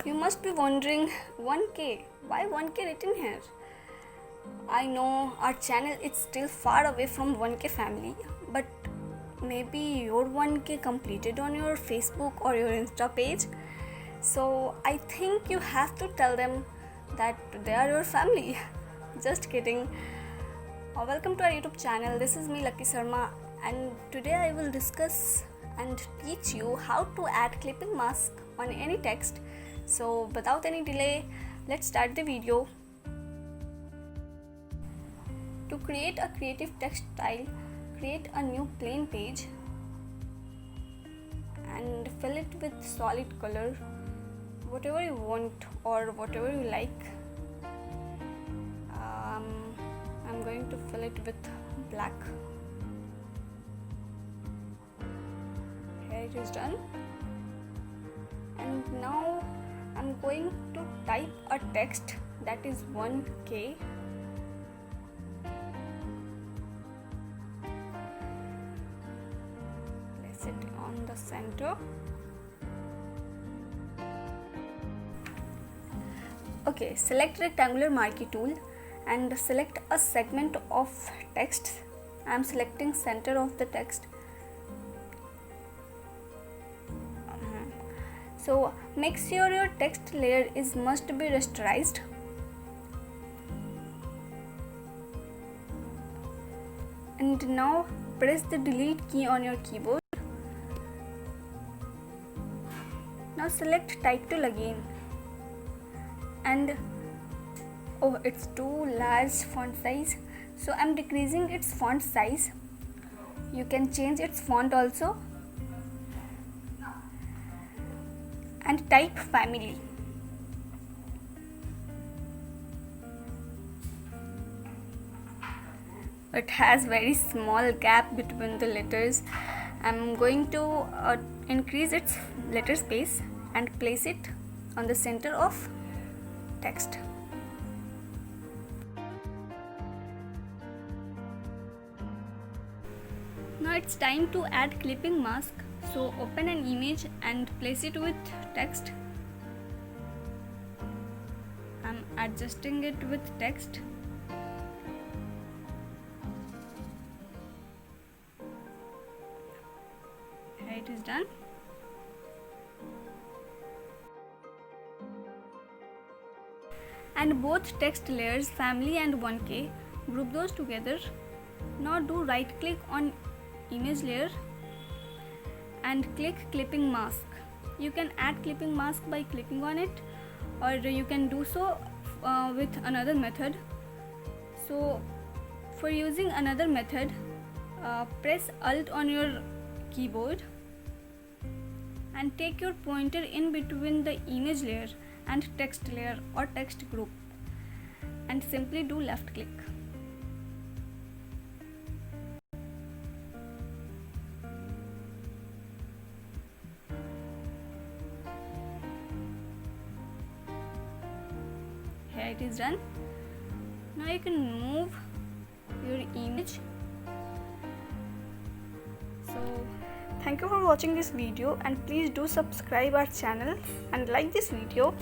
You must be wondering 1K, why 1K written here? I know our channel is still far away from 1K family, but maybe your 1K completed on your Facebook or your Insta page. So I think you have to tell them that they are your family. Just kidding. Welcome to our YouTube channel. This is me Lucky Sharma, and today I will discuss and teach you how to add clipping mask on any text. So without any delay, let's start the video. To create a creative text style, create a new plain page and fill it with solid color, whatever you want or whatever you like. I'm going to fill it with black. Here it is done. And now I'm going to type a text that is 1K. Place it on the center. Okay, select rectangular marquee tool and select a segment of text. I am selecting center of the text. So make sure your text layer must be rasterized. And now press the delete key on your keyboard. Now select type tool again. And oh, it's too large font size, so I'm decreasing its font size. You can change its font also. And type family. It has very small gap between the letters. I'm going to increase its letter space and place it on the center of text. Now it's time to add clipping mask. So open an image and place it with text. I'm adjusting it with text. Here it is done. And both text layers, family and 1K, group those together. Now do right click on image layer and click clipping mask. You can add clipping mask by clicking on it, or you can do so with another method. So for using another method, press Alt on your keyboard and take your pointer in between the image layer and text layer or text group and simply do left click. Here it is done. Now you can move your image. So thank you for watching this video, and please do subscribe our channel and like this video.